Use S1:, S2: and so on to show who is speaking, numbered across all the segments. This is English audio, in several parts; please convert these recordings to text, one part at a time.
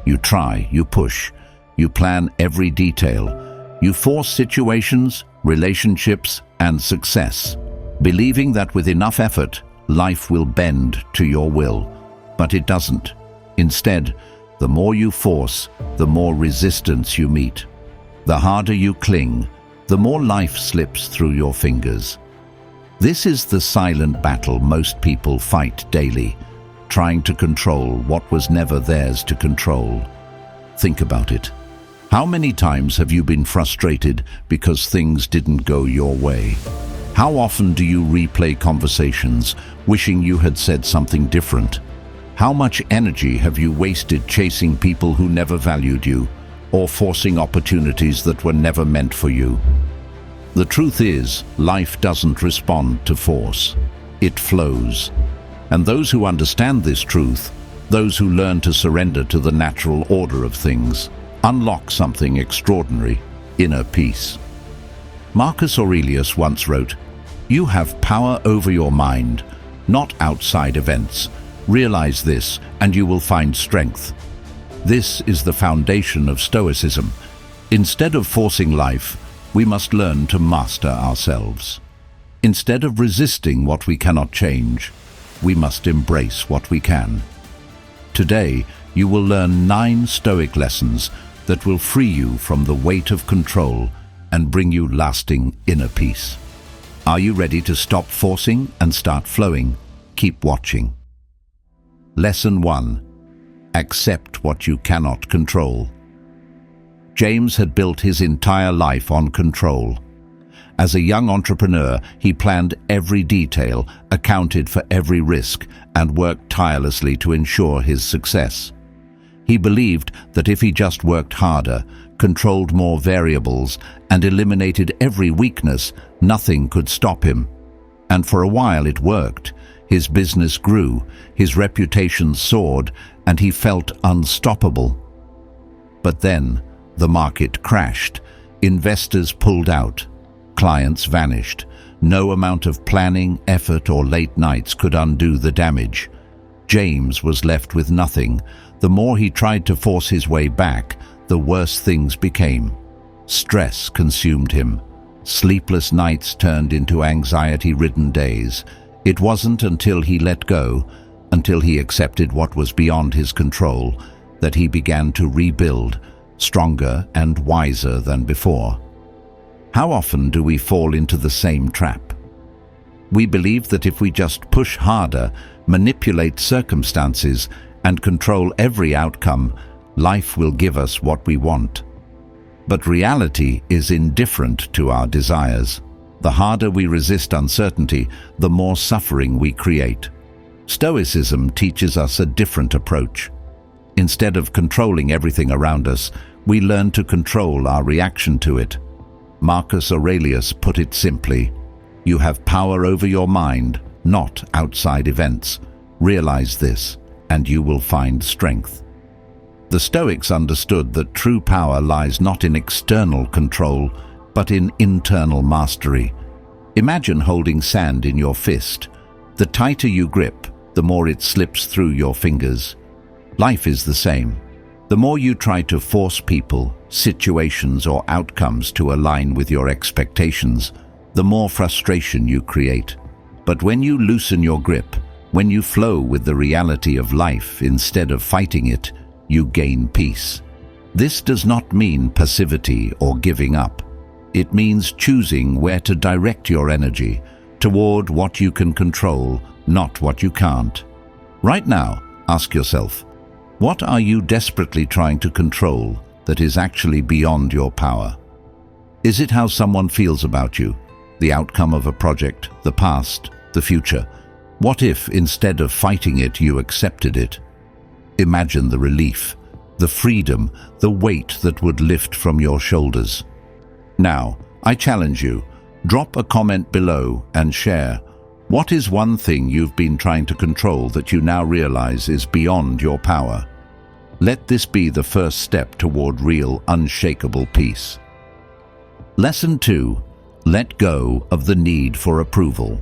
S1: You try, you push, you plan every detail. You force situations, relationships, and success, believing that with enough effort, life will bend to your will. But it doesn't. Instead, the more you force, the more resistance you meet. The harder you cling, the more life slips through your fingers. This is the silent battle most people fight daily, trying to control what was never theirs to control. Think about it. How many times have you been frustrated because things didn't go your way? How often do you replay conversations, wishing you had said something different? How much energy have you wasted chasing people who never valued you, or forcing opportunities that were never meant for you? The truth is, life doesn't respond to force. It flows. And those who understand this truth, those who learn to surrender to the natural order of things, unlock something extraordinary, inner peace. Marcus Aurelius once wrote, "You have power over your mind, not outside events. Realize this, and you will find strength." This is the foundation of Stoicism. Instead of forcing life, we must learn to master ourselves. Instead of resisting what we cannot change, we must embrace what we can. Today, you will learn 9 Stoic lessons that will free you from the weight of control and bring you lasting inner peace. Are you ready to stop forcing and start flowing? Keep watching. Lesson 1. Accept what you cannot control. James had built his entire life on control. As a young entrepreneur, he planned every detail, accounted for every risk, and worked tirelessly to ensure his success. He believed that if he just worked harder, controlled more variables, and eliminated every weakness, nothing could stop him. And for a while it worked. His business grew, his reputation soared, and he felt unstoppable. But then, the market crashed. Investors pulled out. Clients vanished. No amount of planning, effort, or late nights could undo the damage. James was left with nothing. The more he tried to force his way back, the worse things became. Stress consumed him. Sleepless nights turned into anxiety-ridden days. It wasn't until he let go, until he accepted what was beyond his control, that he began to rebuild, stronger and wiser than before. How often do we fall into the same trap? We believe that if we just push harder, manipulate circumstances, and control every outcome, life will give us what we want. But reality is indifferent to our desires. The harder we resist uncertainty, the more suffering we create. Stoicism teaches us a different approach. Instead of controlling everything around us, we learn to control our reaction to it. Marcus Aurelius put it simply, "You have power over your mind, not outside events. Realize this, and you will find strength." The Stoics understood that true power lies not in external control, but in internal mastery. Imagine holding sand in your fist. The tighter you grip, the more it slips through your fingers. Life is the same. The more you try to force people, situations, or outcomes to align with your expectations, the more frustration you create. But when you loosen your grip, when you flow with the reality of life instead of fighting it, you gain peace. This does not mean passivity or giving up. It means choosing where to direct your energy, toward what you can control, not what you can't. Right now, ask yourself, what are you desperately trying to control that is actually beyond your power? Is it how someone feels about you, the outcome of a project, the past, the future? What if, instead of fighting it, you accepted it? Imagine the relief, the freedom, the weight that would lift from your shoulders. Now, I challenge you, drop a comment below and share. What is one thing you've been trying to control that you now realize is beyond your power? Let this be the first step toward real, unshakable peace. Lesson 2. Let go of the need for approval.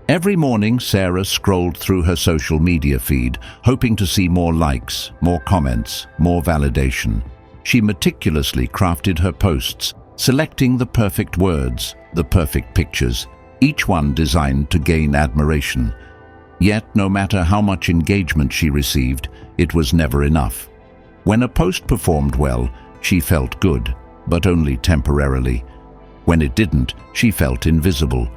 S1: Every morning, Sarah scrolled through her social media feed, hoping to see more likes, more comments, more validation. She meticulously crafted her posts, selecting the perfect words, the perfect pictures, each one designed to gain admiration. Yet, no matter how much engagement she received, it was never enough. When a post performed well, she felt good, but only temporarily. When it didn't, she felt invisible.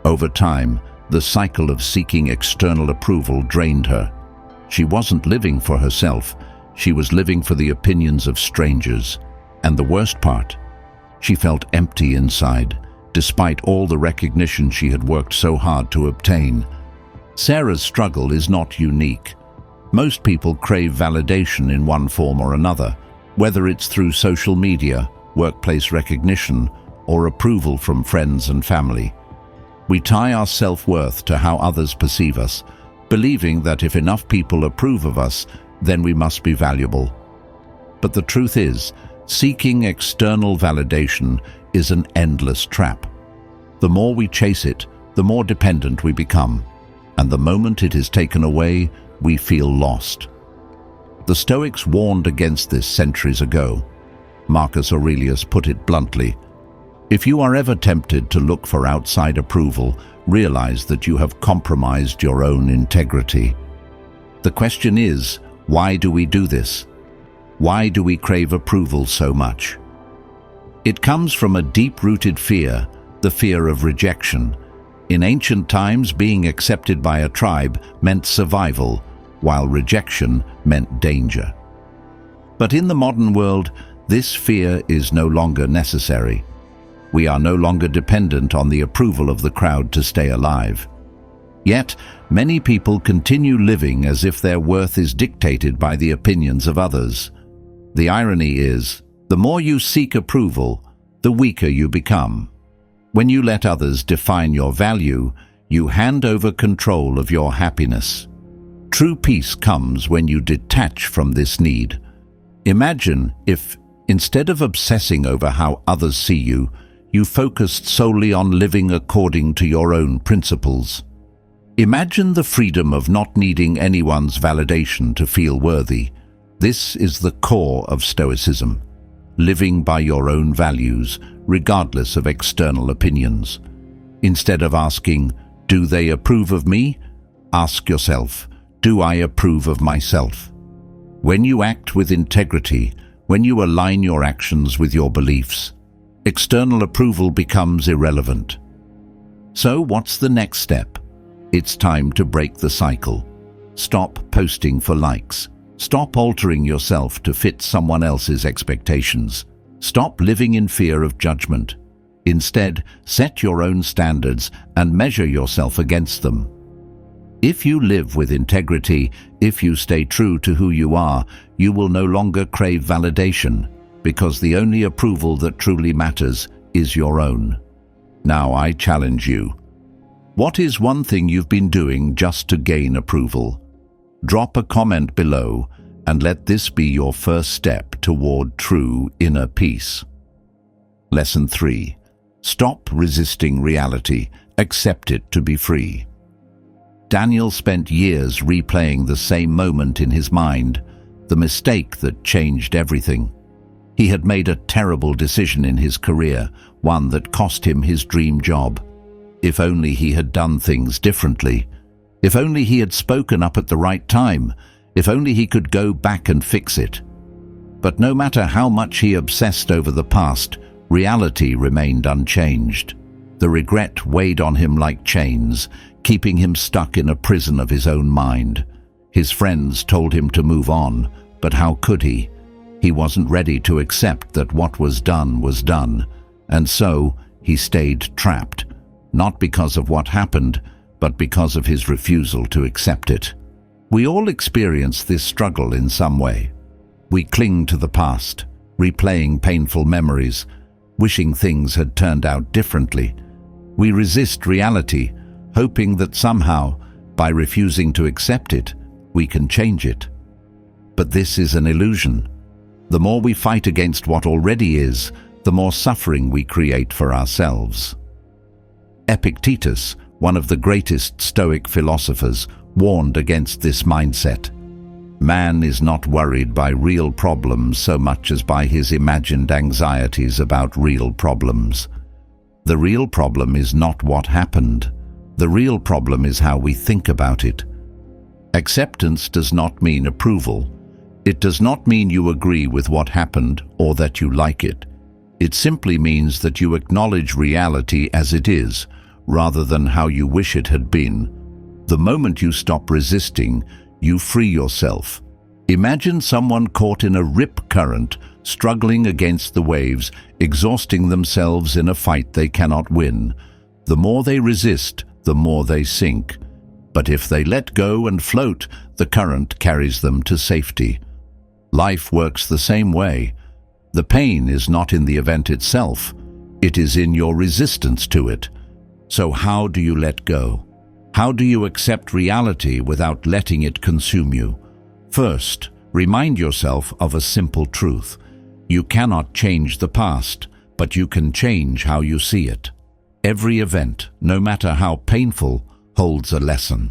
S1: Over time, the cycle of seeking external approval drained her. She wasn't living for herself, she was living for the opinions of strangers. And the worst part, she felt empty inside, despite all the recognition she had worked so hard to obtain. Sarah's struggle is not unique. Most people crave validation in one form or another, whether it's through social media, workplace recognition, or approval from friends and family. We tie our self-worth to how others perceive us, believing that if enough people approve of us, then we must be valuable. But the truth is, seeking external validation is an endless trap. The more we chase it, the more dependent we become, and the moment it is taken away, we feel lost. The Stoics warned against this centuries ago. Marcus Aurelius put it bluntly: if you are ever tempted to look for outside approval, realize that you have compromised your own integrity. The question is, why do we do this? Why do we crave approval so much? It comes from a deep-rooted fear, the fear of rejection. In ancient times, being accepted by a tribe meant survival, while rejection meant danger. But in the modern world, this fear is no longer necessary. We are no longer dependent on the approval of the crowd to stay alive. Yet, many people continue living as if their worth is dictated by the opinions of others. The irony is, the more you seek approval, the weaker you become. When you let others define your value, you hand over control of your happiness. True peace comes when you detach from this need. Imagine if, instead of obsessing over how others see you, you focused solely on living according to your own principles. Imagine the freedom of not needing anyone's validation to feel worthy. This is the core of Stoicism, living by your own values, regardless of external opinions. Instead of asking, "Do they approve of me?" ask yourself, "Do I approve of myself?" When you act with integrity, when you align your actions with your beliefs, external approval becomes irrelevant. So what's the next step? It's time to break the cycle. Stop posting for likes. Stop altering yourself to fit someone else's expectations. Stop living in fear of judgment. Instead, set your own standards and measure yourself against them. If you live with integrity, if you stay true to who you are, you will no longer crave validation, because the only approval that truly matters is your own. Now I challenge you. What is one thing you've been doing just to gain approval? Drop a comment below and let this be your first step toward true inner peace. Lesson 3. Stop resisting reality. Accept it to be free. Daniel spent years replaying the same moment in his mind, the mistake that changed everything. He had made a terrible decision in his career, one that cost him his dream job. If only he had done things differently. If only he had spoken up at the right time. If only he could go back and fix it. But no matter how much he obsessed over the past, reality remained unchanged. The regret weighed on him like chains, keeping him stuck in a prison of his own mind. His friends told him to move on, but how could he? He wasn't ready to accept that what was done, and so he stayed trapped, not because of what happened, but because of his refusal to accept it. We all experience this struggle in some way. We cling to the past, replaying painful memories, wishing things had turned out differently. We resist reality, hoping that somehow, by refusing to accept it, we can change it. But this is an illusion. The more we fight against what already is, the more suffering we create for ourselves. Epictetus, one of the greatest Stoic philosophers, warned against this mindset. Man is not worried by real problems so much as by his imagined anxieties about real problems. The real problem is not what happened. The real problem is how we think about it. Acceptance does not mean approval. It does not mean you agree with what happened or that you like it. It simply means that you acknowledge reality as it is, rather than how you wish it had been. The moment you stop resisting, you free yourself. Imagine someone caught in a rip current, struggling against the waves, exhausting themselves in a fight they cannot win. The more they resist, the more they sink. But if they let go and float, the current carries them to safety. Life works the same way. The pain is not in the event itself. It is in your resistance to it. So how do you let go? How do you accept reality without letting it consume you? First, remind yourself of a simple truth. You cannot change the past, but you can change how you see it. Every event, no matter how painful, holds a lesson.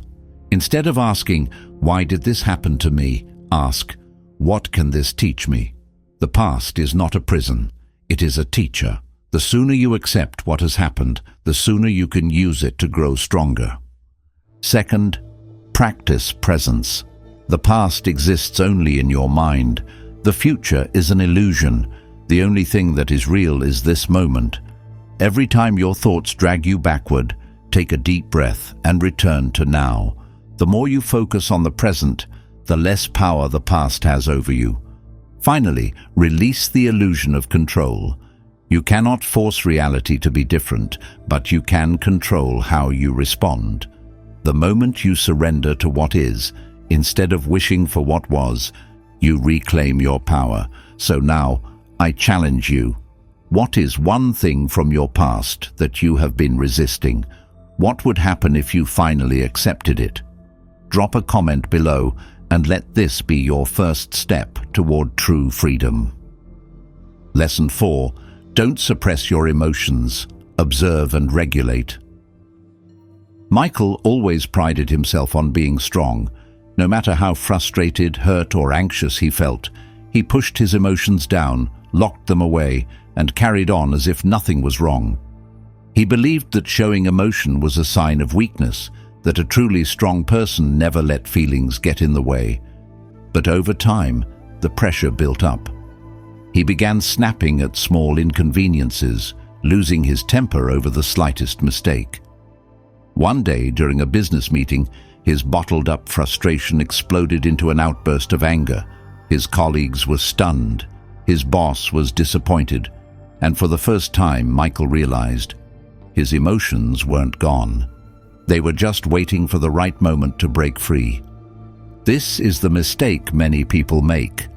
S1: Instead of asking, "Why did this happen to me?" ask, "What can this teach me?" The past is not a prison. It is a teacher. The sooner you accept what has happened, the sooner you can use it to grow stronger. Second, practice presence. The past exists only in your mind. The future is an illusion. The only thing that is real is this moment. Every time your thoughts drag you backward, take a deep breath and return to now. The more you focus on the present, the less power the past has over you. Finally, release the illusion of control. You cannot force reality to be different, but you can control how you respond. The moment you surrender to what is, instead of wishing for what was, you reclaim your power. So now, I challenge you. What is one thing from your past that you have been resisting? What would happen if you finally accepted it? Drop a comment below and let this be your first step toward true freedom. Lesson 4. Don't suppress your emotions. Observe and regulate. Michael always prided himself on being strong. No matter how frustrated, hurt, or anxious he felt, he pushed his emotions down, locked them away, and carried on as if nothing was wrong. He believed that showing emotion was a sign of weakness, that a truly strong person never let feelings get in the way. But over time, the pressure built up. He began snapping at small inconveniences, losing his temper over the slightest mistake. One day, during a business meeting, his bottled-up frustration exploded into an outburst of anger. His colleagues were stunned. His boss was disappointed. And for the first time, Michael realized his emotions weren't gone. They were just waiting for the right moment to break free. This is the mistake many people make.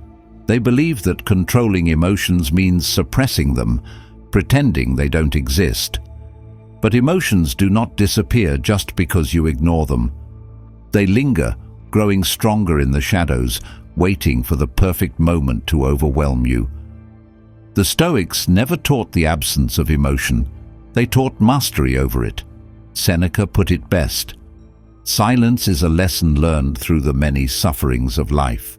S1: They believe that controlling emotions means suppressing them, pretending they don't exist. But emotions do not disappear just because you ignore them. They linger, growing stronger in the shadows, waiting for the perfect moment to overwhelm you. The Stoics never taught the absence of emotion. They taught mastery over it. Seneca put it best: silence is a lesson learned through the many sufferings of life.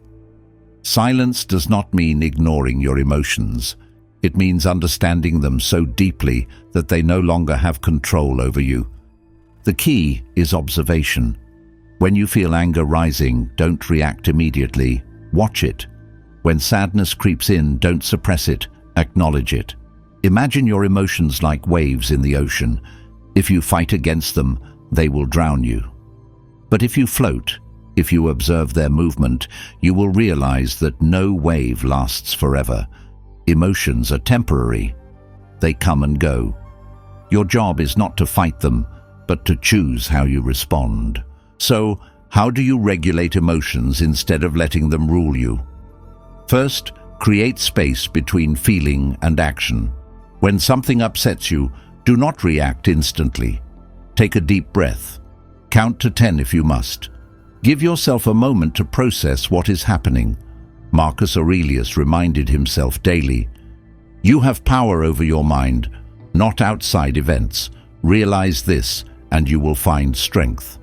S1: Silence does not mean ignoring your emotions. It means understanding them so deeply that they no longer have control over you. The key is observation. When you feel anger rising, don't react immediately. Watch it. When sadness creeps in, don't suppress it. Acknowledge it. Imagine your emotions like waves in the ocean. If you fight against them, they will drown you. But if you float, if you observe their movement, you will realize that no wave lasts forever. Emotions are temporary. They come and go. Your job is not to fight them, but to choose how you respond. So, how do you regulate emotions instead of letting them rule you? First, create space between feeling and action. When something upsets you, do not react instantly. Take a deep breath. Count to 10 if you must. Give yourself a moment to process what is happening. Marcus Aurelius reminded himself daily, "You have power over your mind, not outside events. Realize this, and you will find strength.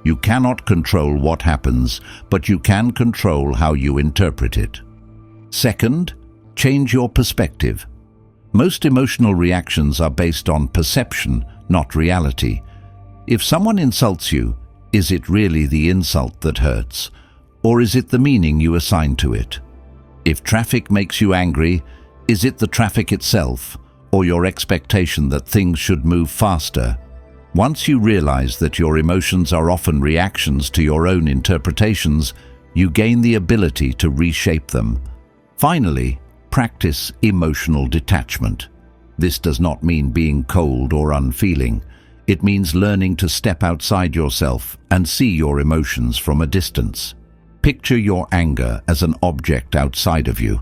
S1: You cannot control what happens, but you can control how you interpret it. Second, change your perspective. Most emotional reactions are based on perception, not reality. If someone insults you, is it really the insult that hurts, or is it the meaning you assign to it? If traffic makes you angry, is it the traffic itself, or your expectation that things should move faster? Once you realize that your emotions are often reactions to your own interpretations, you gain the ability to reshape them. Finally, practice emotional detachment. This does not mean being cold or unfeeling. It means learning to step outside yourself and see your emotions from a distance. Picture your anger as an object outside of you.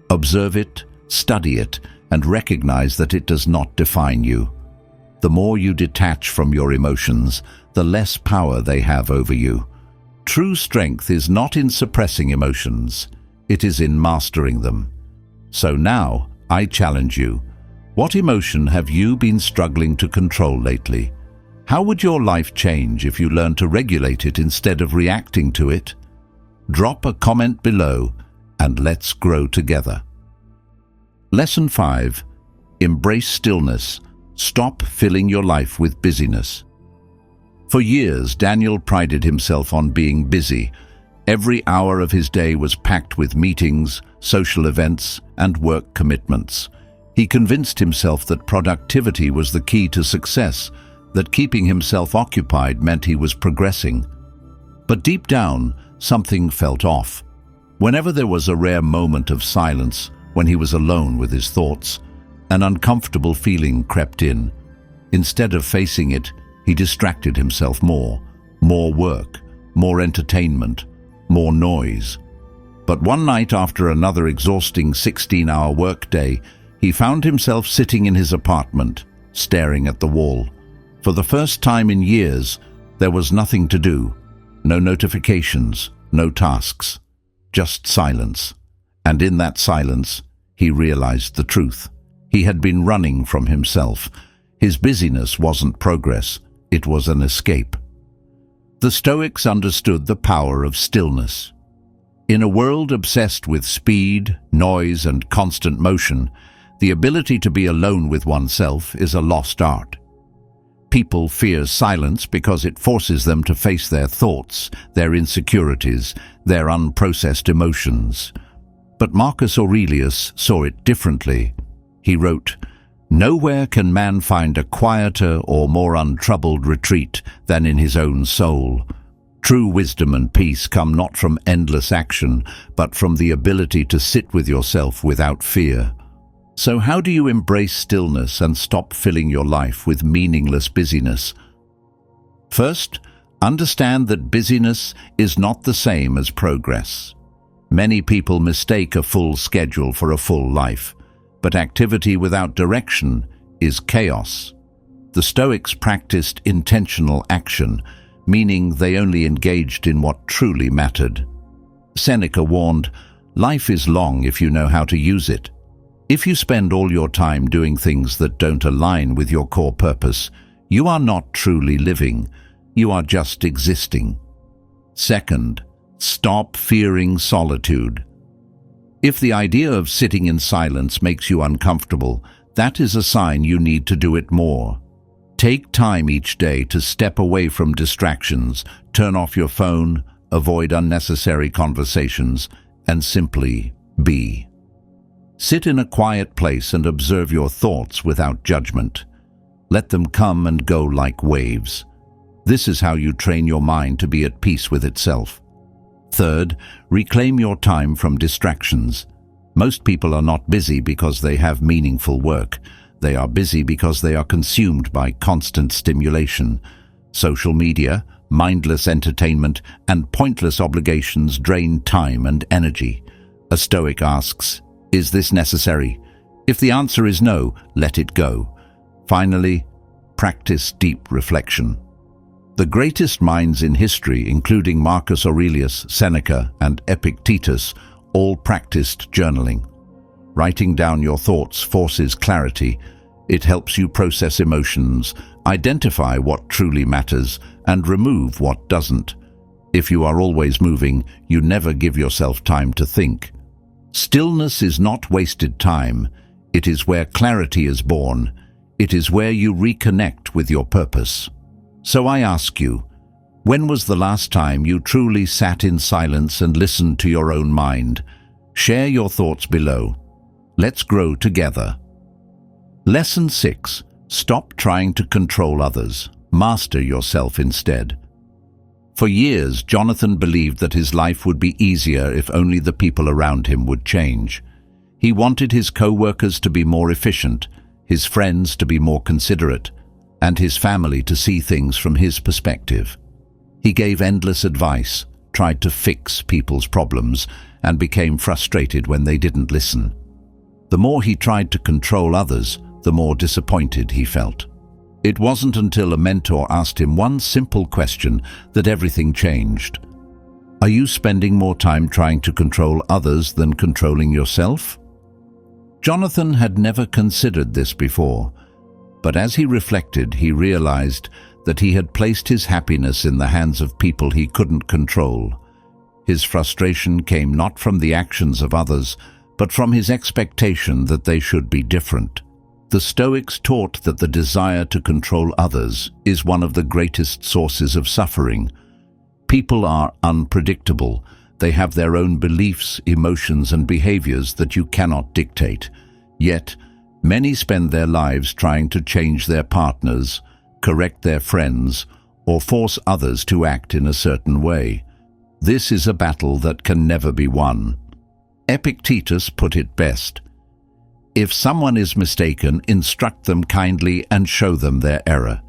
S1: Observe it, study it, and recognize that it does not define you. The more you detach from your emotions, the less power they have over you. True strength is not in suppressing emotions, it is in mastering them. So now, I challenge you. What emotion have you been struggling to control lately? How would your life change if you learned to regulate it instead of reacting to it? Drop a comment below and let's grow together. Lesson 5. Embrace stillness. Stop filling your life with busyness. For years, Daniel prided himself on being busy. Every hour of his day was packed with meetings, social events, and work commitments. He convinced himself that productivity was the key to success, that keeping himself occupied meant he was progressing. But deep down, something felt off. Whenever there was a rare moment of silence, when he was alone with his thoughts, an uncomfortable feeling crept in. Instead of facing it, he distracted himself more. More work, more entertainment, more noise. But one night after another exhausting 16-hour workday, he found himself sitting in his apartment, staring at the wall. For the first time in years, there was nothing to do. No notifications, no tasks, just silence. And in that silence, he realized the truth. He had been running from himself. His busyness wasn't progress, it was an escape. The Stoics understood the power of stillness. In a world obsessed with speed, noise, and constant motion, the ability to be alone with oneself is a lost art. People fear silence because it forces them to face their thoughts, their insecurities, their unprocessed emotions. But Marcus Aurelius saw it differently. He wrote, "Nowhere can man find a quieter or more untroubled retreat than in his own soul. True wisdom and peace come not from endless action, but from the ability to sit with yourself without fear." So how do you embrace stillness and stop filling your life with meaningless busyness? First, understand that busyness is not the same as progress. Many people mistake a full schedule for a full life. But activity without direction is chaos. The Stoics practiced intentional action, meaning they only engaged in what truly mattered. Seneca warned, "Life is long if you know how to use it." If you spend all your time doing things that don't align with your core purpose, you are not truly living, you are just existing. Second, stop fearing solitude. If the idea of sitting in silence makes you uncomfortable, that is a sign you need to do it more. Take time each day to step away from distractions, turn off your phone, avoid unnecessary conversations, and simply be. Sit in a quiet place and observe your thoughts without judgment. Let them come and go like waves. This is how you train your mind to be at peace with itself. Third, reclaim your time from distractions. Most people are not busy because they have meaningful work. They are busy because they are consumed by constant stimulation. Social media, mindless entertainment, and pointless obligations drain time and energy. A Stoic asks, "Is this necessary?" If the answer is no, let it go. Finally, practice deep reflection. The greatest minds in history, including Marcus Aurelius, Seneca, and Epictetus, all practiced journaling. Writing down your thoughts forces clarity. It helps you process emotions, Identify what truly matters and remove what doesn't. If you are always moving, you never give yourself time to think. Stillness is not wasted time. It is where clarity is born. It is where you reconnect with your purpose. So I ask you, when was the last time you truly sat in silence and listened to your own mind? Share your thoughts below. Let's grow together. Lesson 6. Stop trying to control others. Master yourself instead. For years, Jonathan believed that his life would be easier if only the people around him would change. He wanted his co-workers to be more efficient, his friends to be more considerate, and his family to see things from his perspective. He gave endless advice, tried to fix people's problems, and became frustrated when they didn't listen. The more he tried to control others, the more disappointed he felt. It wasn't until a mentor asked him one simple question that everything changed. Are you spending more time trying to control others than controlling yourself? Jonathan had never considered this before, but as he reflected, he realized that he had placed his happiness in the hands of people he couldn't control. His frustration came not from the actions of others, but from his expectation that they should be different. The Stoics taught that the desire to control others is one of the greatest sources of suffering. People are unpredictable. They have their own beliefs, emotions, and behaviors that you cannot dictate. Yet, many spend their lives trying to change their partners, correct their friends, or force others to act in a certain way. This is a battle that can never be won. Epictetus put it best. If someone is mistaken, instruct them kindly and show them their error.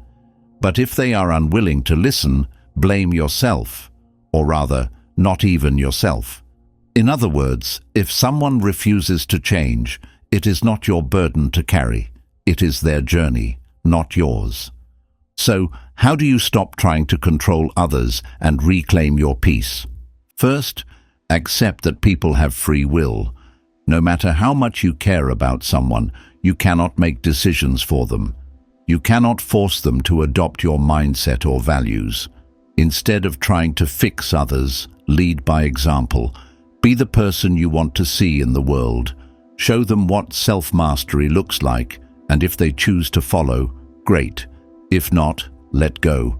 S1: But if they are unwilling to listen, blame yourself, or rather, not even yourself. In other words, if someone refuses to change, it is not your burden to carry. It is their journey, not yours. So, how do you stop trying to control others and reclaim your peace? First, accept that people have free will. No matter how much you care about someone, you cannot make decisions for them. You cannot force them to adopt your mindset or values. Instead of trying to fix others, lead by example. Be the person you want to see in the world. Show them what self-mastery looks like, and if they choose to follow, great. If not, let go.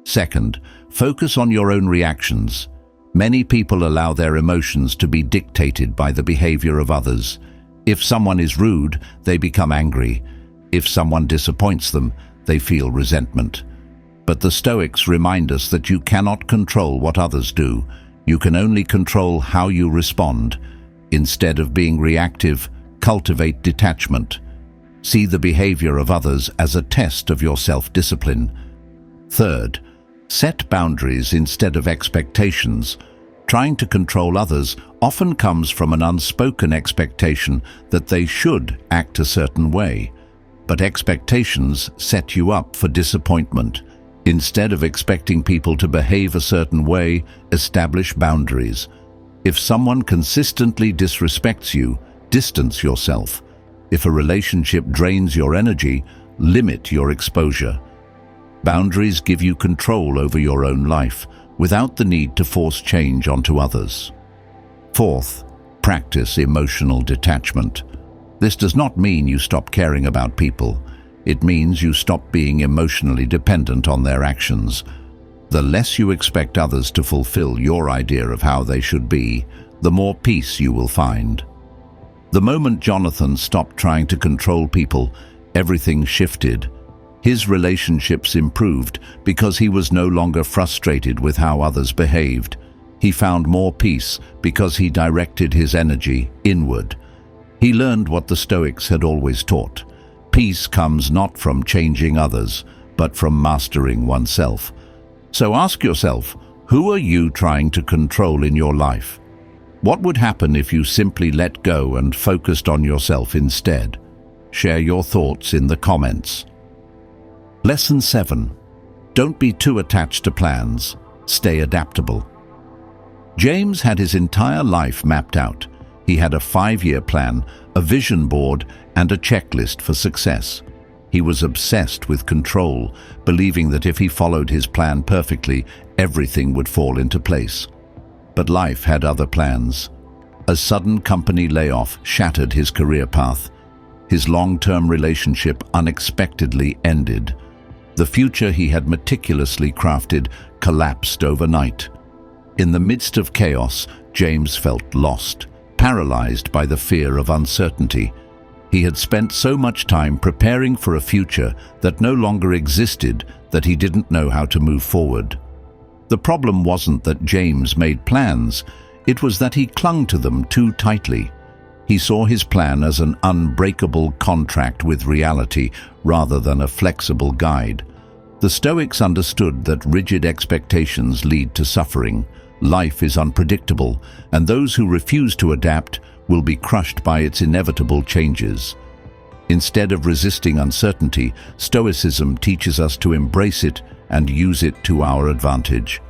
S1: Second, focus on your own reactions. Many people allow their emotions to be dictated by the behavior of others. If someone is rude, they become angry. If someone disappoints them, they feel resentment. But the Stoics remind us that you cannot control what others do. You can only control how you respond. Instead of being reactive, cultivate detachment. See the behavior of others as a test of your self-discipline. Third, set boundaries instead of expectations. Trying to control others often comes from an unspoken expectation that they should act a certain way. But expectations set you up for disappointment. Instead of expecting people to behave a certain way, establish boundaries. If someone consistently disrespects you, distance yourself. If a relationship drains your energy, limit your exposure. Boundaries give you control over your own life, without the need to force change onto others. Fourth, practice emotional detachment. This does not mean you stop caring about people. It means you stop being emotionally dependent on their actions. The less you expect others to fulfill your idea of how they should be, the more peace you will find. The moment Jonathan stopped trying to control people, everything shifted. His relationships improved because he was no longer frustrated with how others behaved. He found more peace because he directed his energy inward. He learned what the Stoics had always taught. Peace comes not from changing others, but from mastering oneself. So ask yourself, who are you trying to control in your life? What would happen if you simply let go and focused on yourself instead? Share your thoughts in the comments. Lesson 7. Don't be too attached to plans. Stay adaptable. James had his entire life mapped out. He had a 5-year plan, a vision board, and a checklist for success. He was obsessed with control, believing that if he followed his plan perfectly, everything would fall into place. But life had other plans. A sudden company layoff shattered his career path. His long-term relationship unexpectedly ended. The future he had meticulously crafted collapsed overnight. In the midst of chaos, James felt lost, paralyzed by the fear of uncertainty. He had spent so much time preparing for a future that no longer existed that he didn't know how to move forward. The problem wasn't that James made plans, it was that he clung to them too tightly. He saw his plan as an unbreakable contract with reality rather than a flexible guide. The Stoics understood that rigid expectations lead to suffering. Life is unpredictable, and those who refuse to adapt will be crushed by its inevitable changes. Instead of resisting uncertainty, Stoicism teaches us to embrace it and use it to our advantage.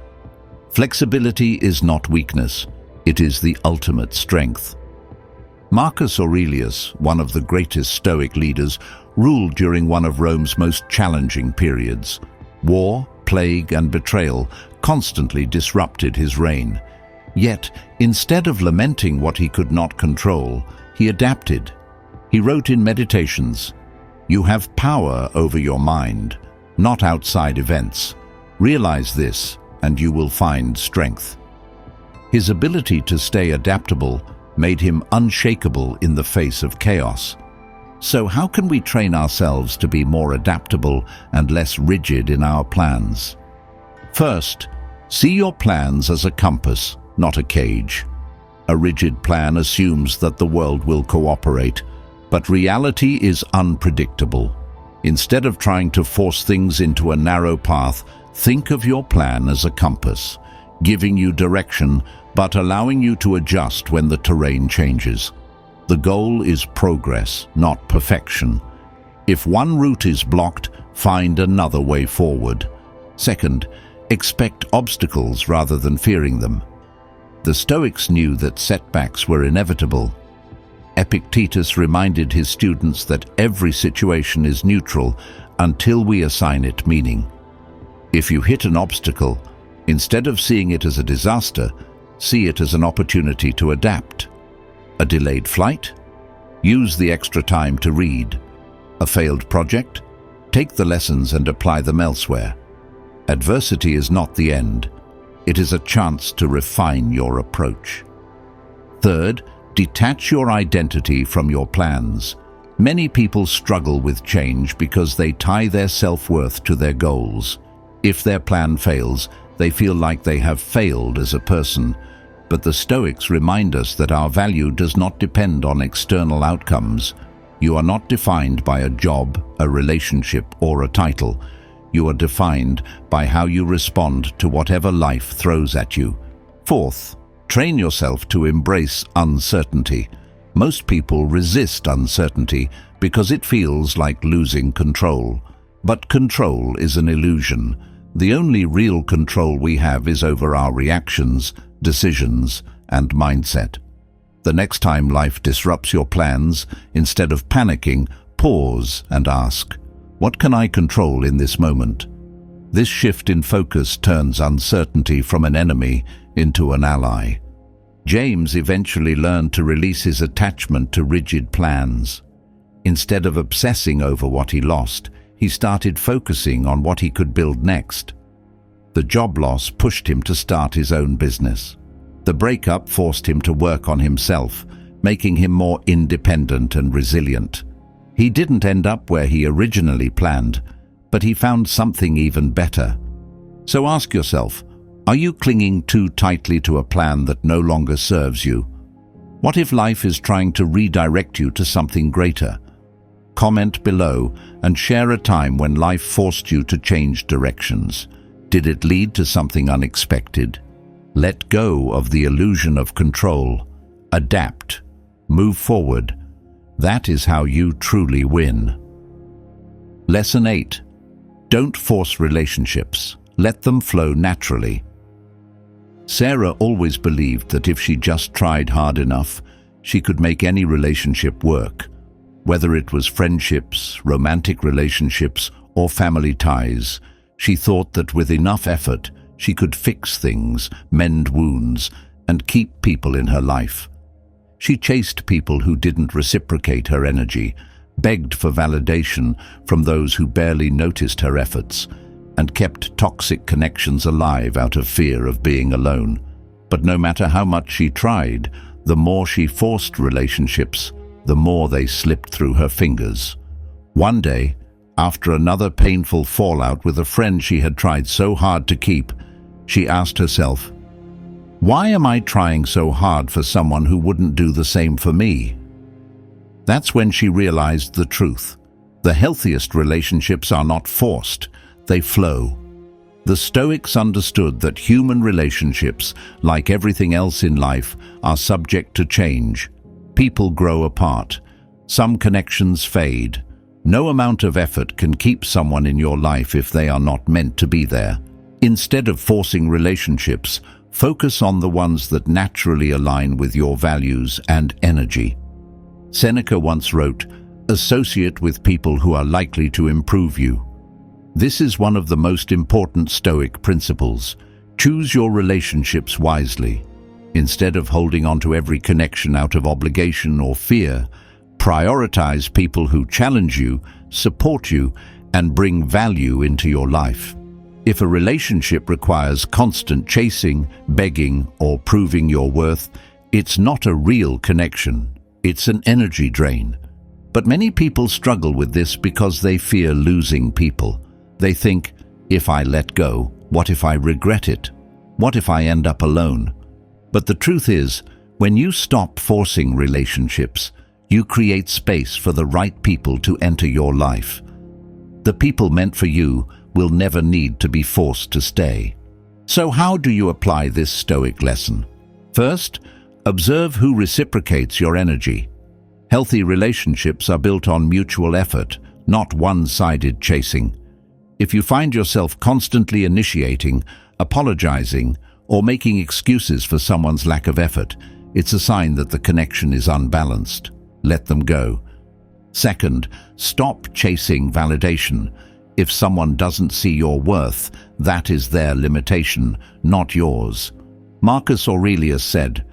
S1: Flexibility is not weakness, it is the ultimate strength. Marcus Aurelius, one of the greatest Stoic leaders, ruled during one of Rome's most challenging periods. War, plague, and betrayal constantly disrupted his reign. Yet, instead of lamenting what he could not control, he adapted. He wrote in Meditations, "You have power over your mind, not outside events. Realize this, and you will find strength." His ability to stay adaptable made him unshakable in the face of chaos. So how can we train ourselves to be more adaptable and less rigid in our plans? First, see your plans as a compass, not a cage. A rigid plan assumes that the world will cooperate, but reality is unpredictable. Instead of trying to force things into a narrow path, think of your plan as a compass, giving you direction but allowing you to adjust when the terrain changes. The goal is progress, not perfection. If one route is blocked, find another way forward. Second, expect obstacles rather than fearing them. The Stoics knew that setbacks were inevitable. Epictetus reminded his students that every situation is neutral until we assign it meaning. If you hit an obstacle, instead of seeing it as a disaster, see it as an opportunity to adapt. A delayed flight? Use the extra time to read. A failed project? Take the lessons and apply them elsewhere. Adversity is not the end. It is a chance to refine your approach. Third, detach your identity from your plans. Many people struggle with change because they tie their self-worth to their goals. If their plan fails, they feel like they have failed as a person. But the Stoics remind us that our value does not depend on external outcomes. You are not defined by a job, a relationship, or a title. You are defined by how you respond to whatever life throws at you. Fourth, train yourself to embrace uncertainty. Most people resist uncertainty because it feels like losing control. But control is an illusion. The only real control we have is over our reactions, decisions, and mindset. The next time life disrupts your plans, instead of panicking, pause and ask, what can I control in this moment? This shift in focus turns uncertainty from an enemy into an ally. James eventually learned to release his attachment to rigid plans. Instead of obsessing over what he lost, he started focusing on what he could build next. The job loss pushed him to start his own business. The breakup forced him to work on himself, making him more independent and resilient. He didn't end up where he originally planned, but he found something even better. So ask yourself, are you clinging too tightly to a plan that no longer serves you? What if life is trying to redirect you to something greater? Comment below and share a time when life forced you to change directions. Did it lead to something unexpected? Let go of the illusion of control. Adapt. Move forward. That is how you truly win. Lesson 8. Don't force relationships. Let them flow naturally. Sarah always believed that if she just tried hard enough, she could make any relationship work. Whether it was friendships, romantic relationships, or family ties, she thought that with enough effort, she could fix things, mend wounds, and keep people in her life. She chased people who didn't reciprocate her energy, begged for validation from those who barely noticed her efforts, and kept toxic connections alive out of fear of being alone. But no matter how much she tried, the more she forced relationships, the more they slipped through her fingers. One day, after another painful fallout with a friend she had tried so hard to keep, she asked herself, "Why am I trying so hard for someone who wouldn't do the same for me?" That's when she realized the truth. The healthiest relationships are not forced, they flow. The Stoics understood that human relationships, like everything else in life, are subject to change. People grow apart. Some connections fade. No amount of effort can keep someone in your life if they are not meant to be there. Instead of forcing relationships, focus on the ones that naturally align with your values and energy. Seneca once wrote, "Associate with people who are likely to improve you." This is one of the most important Stoic principles. Choose your relationships wisely. Instead of holding on to every connection out of obligation or fear, prioritize people who challenge you, support you, and bring value into your life. If a relationship requires constant chasing, begging, or proving your worth, it's not a real connection. It's an energy drain. But many people struggle with this because they fear losing people. They think, if I let go, what if I regret it? What if I end up alone? But the truth is, when you stop forcing relationships, you create space for the right people to enter your life. The people meant for you will never need to be forced to stay. So how do you apply this Stoic lesson? First, observe who reciprocates your energy. Healthy relationships are built on mutual effort, not one-sided chasing. If you find yourself constantly initiating, apologizing, or making excuses for someone's lack of effort, it's a sign that the connection is unbalanced. Let them go. Second, stop chasing validation. If someone doesn't see your worth, that is their limitation, not yours. Marcus Aurelius said,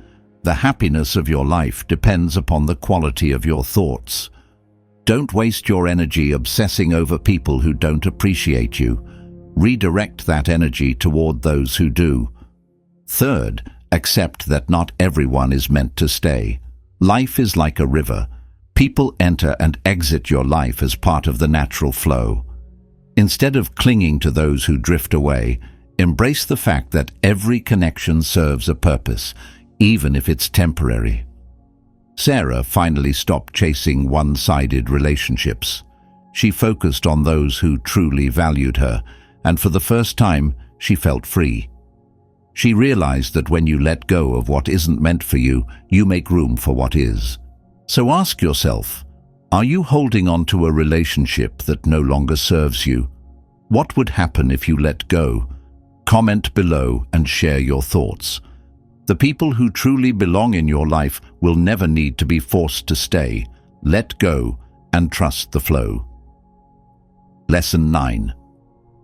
S1: "The happiness of your life depends upon the quality of your thoughts." Don't waste your energy obsessing over people who don't appreciate you. Redirect that energy toward those who do. Third, accept that not everyone is meant to stay. Life is like a river. People enter and exit your life as part of the natural flow. Instead of clinging to those who drift away, embrace the fact that every connection serves a purpose, even if it's temporary. Sarah finally stopped chasing one-sided relationships. She focused on those who truly valued her, and for the first time, she felt free. She realized that when you let go of what isn't meant for you, you make room for what is. So ask yourself, are you holding on to a relationship that no longer serves you? What would happen if you let go? Comment below and share your thoughts. The people who truly belong in your life will never need to be forced to stay. Let go and trust the flow. Lesson 9.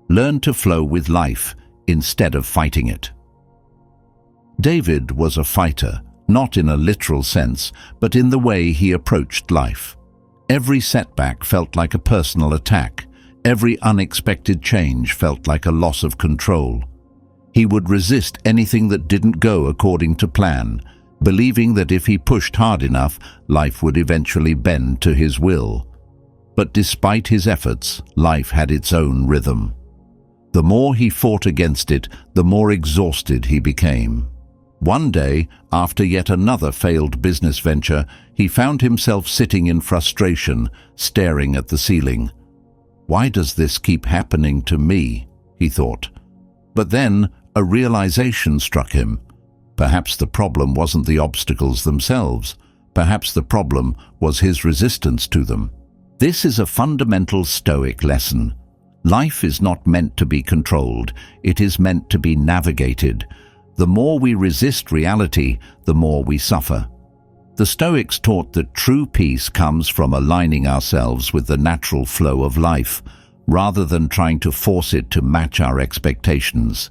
S1: Learn to flow with life instead of fighting it. David was a fighter, not in a literal sense, but in the way he approached life. Every setback felt like a personal attack. Every unexpected change felt like a loss of control. He would resist anything that didn't go according to plan, believing that if he pushed hard enough, life would eventually bend to his will. But despite his efforts, life had its own rhythm. The more he fought against it, the more exhausted he became. One day, after yet another failed business venture, he found himself sitting in frustration, staring at the ceiling. "Why does this keep happening to me?" he thought. But then, a realization struck him. Perhaps the problem wasn't the obstacles themselves. Perhaps the problem was his resistance to them. This is a fundamental Stoic lesson. Life is not meant to be controlled. It is meant to be navigated. The more we resist reality, the more we suffer. The Stoics taught that true peace comes from aligning ourselves with the natural flow of life, rather than trying to force it to match our expectations.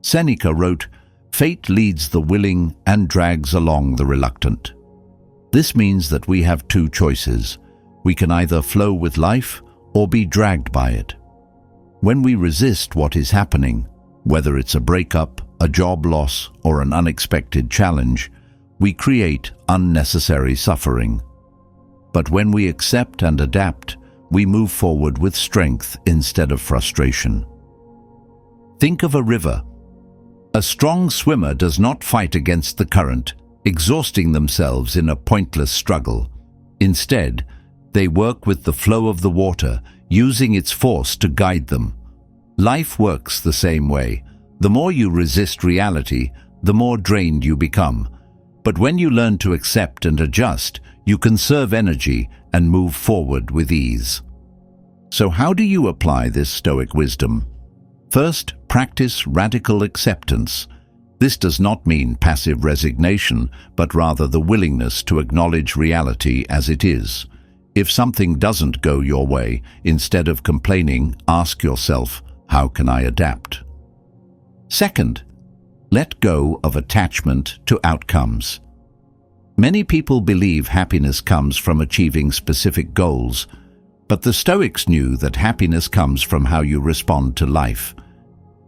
S1: Seneca wrote, "Fate leads the willing and drags along the reluctant." This means that we have two choices. We can either flow with life or be dragged by it. When we resist what is happening, whether it's a breakup, a job loss, or an unexpected challenge, we create unnecessary suffering. But when we accept and adapt, we move forward with strength instead of frustration. Think of a river. A strong swimmer does not fight against the current, exhausting themselves in a pointless struggle. Instead, they work with the flow of the water, using its force to guide them. Life works the same way. The more you resist reality, the more drained you become. But when you learn to accept and adjust, you conserve energy and move forward with ease. So how do you apply this Stoic wisdom? First, practice radical acceptance. This does not mean passive resignation, but rather the willingness to acknowledge reality as it is. If something doesn't go your way, instead of complaining, ask yourself, how can I adapt? Second, let go of attachment to outcomes. Many people believe happiness comes from achieving specific goals, but the Stoics knew that happiness comes from how you respond to life.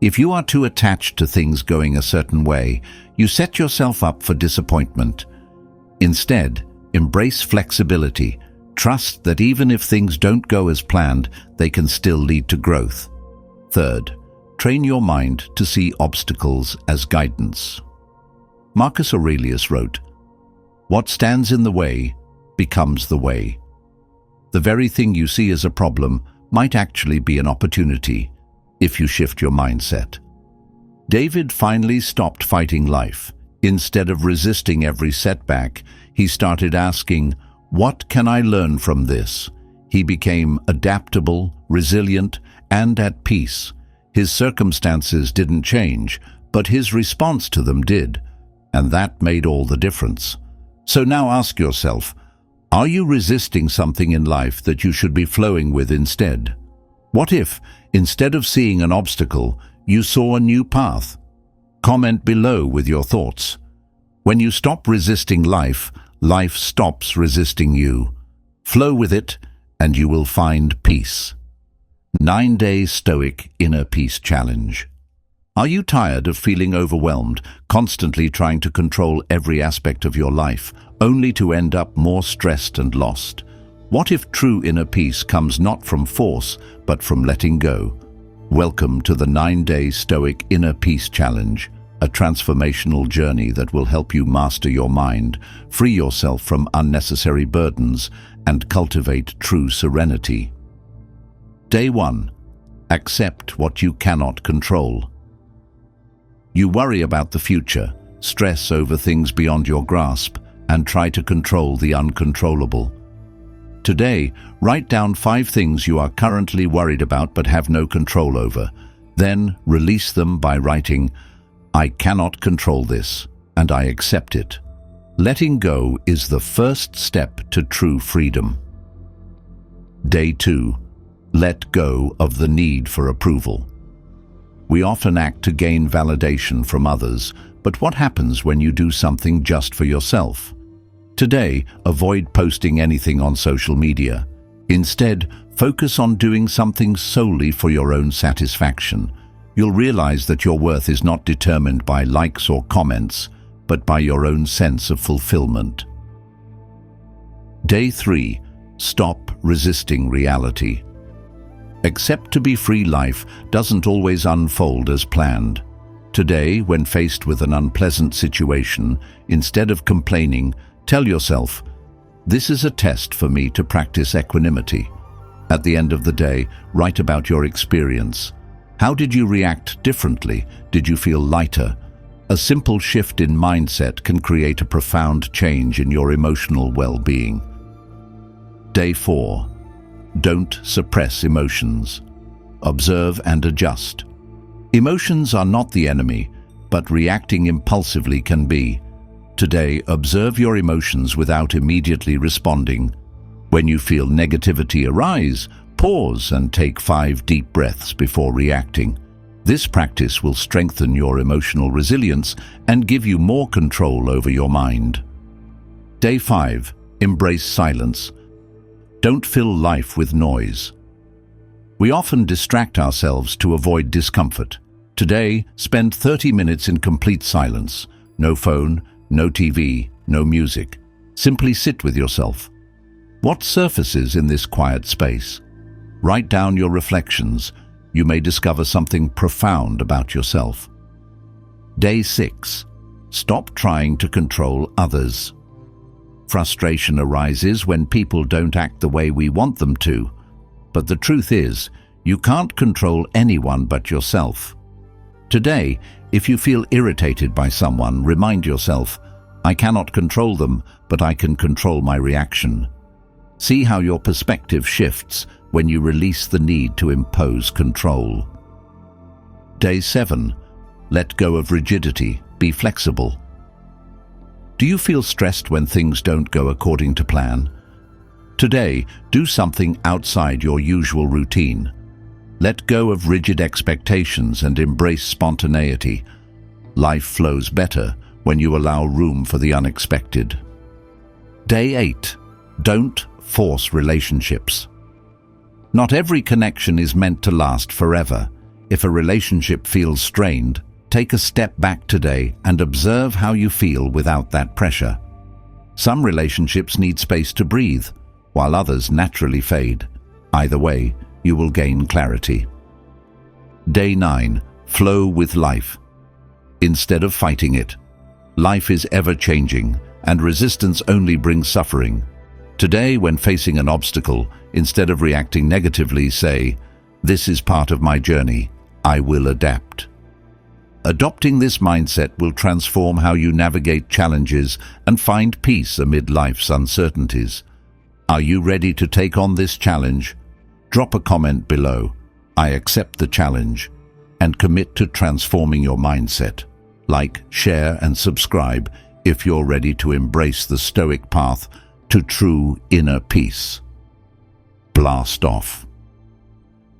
S1: If you are too attached to things going a certain way, you set yourself up for disappointment. Instead, embrace flexibility. Trust that even if things don't go as planned, they can still lead to growth. Third, train your mind to see obstacles as guidance. Marcus Aurelius wrote, "What stands in the way becomes the way." The very thing you see as a problem might actually be an opportunity if you shift your mindset. David finally stopped fighting life. Instead of resisting every setback, he started asking, "What can I learn from this?" He became adaptable, resilient, and at peace. His circumstances didn't change, but his response to them did, and that made all the difference. So now ask yourself, are you resisting something in life that you should be flowing with instead? What if, instead of seeing an obstacle, you saw a new path? Comment below with your thoughts. When you stop resisting life, life stops resisting you. Flow with it, and you will find peace. 9-Day Stoic Inner Peace Challenge. Are you tired of feeling overwhelmed, constantly trying to control every aspect of your life, only to end up more stressed and lost? What if true inner peace comes not from force, but from letting go? Welcome to the 9-Day Stoic Inner Peace Challenge, a transformational journey that will help you master your mind, free yourself from unnecessary burdens, and cultivate true serenity. Day 1. Accept what you cannot control. You worry about the future, stress over things beyond your grasp, and try to control the uncontrollable. Today, write down 5 things you are currently worried about but have no control over. Then release them by writing, "I cannot control this, and I accept it." Letting go is the first step to true freedom. Day 2. Let go of the need for approval. We often act to gain validation from others, but what happens when you do something just for yourself? Today, avoid posting anything on social media. Instead, focus on doing something solely for your own satisfaction. You'll realize that your worth is not determined by likes or comments, but by your own sense of fulfillment. Day 3. Stop resisting reality. Accept to be free life doesn't always unfold as planned. Today, when faced with an unpleasant situation, instead of complaining, tell yourself, "This is a test for me to practice equanimity." At the end of the day, write about your experience. How did you react differently? Did you feel lighter? A simple shift in mindset can create a profound change in your emotional well-being. Day 4. Don't suppress emotions. Observe and adjust. Emotions are not the enemy, but reacting impulsively can be. Today, observe your emotions without immediately responding. When you feel negativity arise, pause and take 5 deep breaths before reacting. This practice will strengthen your emotional resilience and give you more control over your mind. Day 5. Embrace silence. Don't fill life with noise. We often distract ourselves to avoid discomfort. Today, spend 30 minutes in complete silence. No phone, no TV, no music. Simply sit with yourself. What surfaces in this quiet space? Write down your reflections. You may discover something profound about yourself. Day 6. Stop trying to control others. Frustration arises when people don't act the way we want them to. But the truth is, you can't control anyone but yourself. Today, if you feel irritated by someone, remind yourself, I cannot control them, but I can control my reaction. See how your perspective shifts when you release the need to impose control. Day 7. Let go of rigidity. Be flexible. Do you feel stressed when things don't go according to plan? Today, do something outside your usual routine. Let go of rigid expectations and embrace spontaneity. Life flows better when you allow room for the unexpected. Day 8. Don't force relationships. Not every connection is meant to last forever. If a relationship feels strained, take a step back today and observe how you feel without that pressure. Some relationships need space to breathe, while others naturally fade. Either way, you will gain clarity. Day 9. Flow with life. Instead of fighting it. Life is ever-changing, and resistance only brings suffering. Today, when facing an obstacle, instead of reacting negatively, say, "This is part of my journey. I will adapt." Adopting this mindset will transform how you navigate challenges and find peace amid life's uncertainties. Are you ready to take on this challenge? Drop a comment below. I accept the challenge, and commit to transforming your mindset. Like, share, and subscribe if you're ready to embrace the Stoic path to true inner peace. Blast off.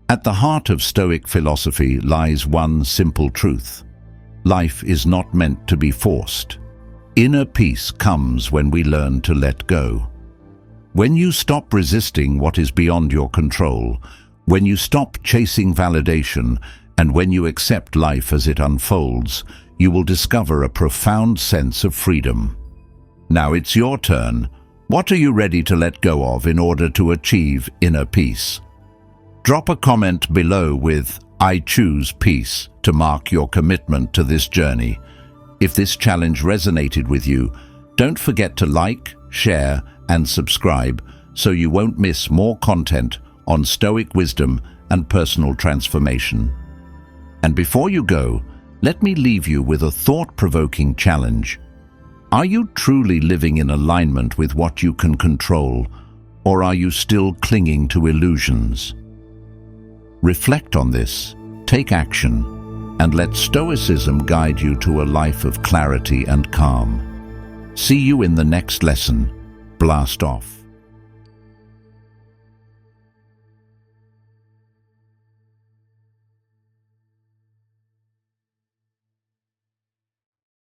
S1: At the heart of Stoic philosophy lies one simple truth. Life is not meant to be forced. Inner peace comes when we learn to let go. When you stop resisting what is beyond your control, when you stop chasing validation, and when you accept life as it unfolds, you will discover a profound sense of freedom. Now it's your turn. What are you ready to let go of in order to achieve inner peace? Drop a comment below with "I choose peace" to mark your commitment to this journey. If this challenge resonated with you, don't forget to like, share, and subscribe so you won't miss more content on Stoic wisdom and personal transformation. And before you go, let me leave you with a thought-provoking challenge. Are you truly living in alignment with what you can control, or are you still clinging to illusions? Reflect on this, take action, and let Stoicism guide you to a life of clarity and calm. See you in the next lesson. Blast off.